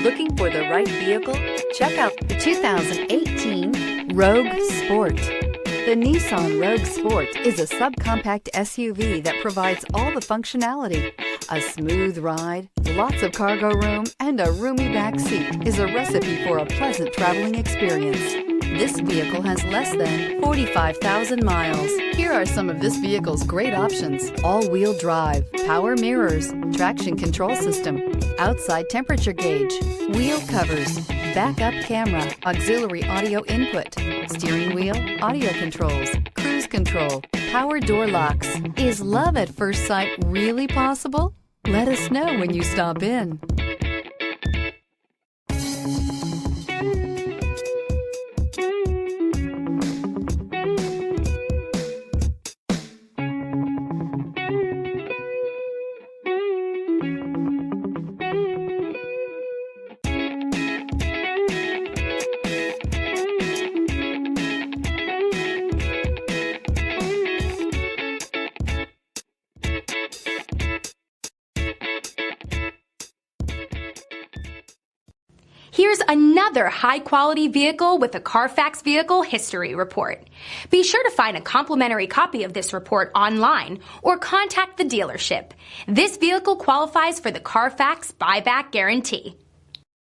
Looking for the right vehicle? Check out the 2018 Rogue Sport. The Nissan Rogue Sport is a subcompact SUV that provides all the functionality. A smooth ride, lots of cargo room, and a roomy back seat is a recipe for a pleasant traveling experience. This vehicle has less than 45,000 miles. Here are some of this vehicle's great options: all-wheel drive, power mirrors, traction control system, outside temperature gauge, wheel covers, backup camera, auxiliary audio input, steering wheel audio controls, cruise control, power door locks. Is love at first sight really possible? Let us know when you stop in. Here's another high-quality vehicle with a Carfax Vehicle History Report. Be sure to find a complimentary copy of this report online or contact the dealership. This vehicle qualifies for the Carfax Buyback Guarantee.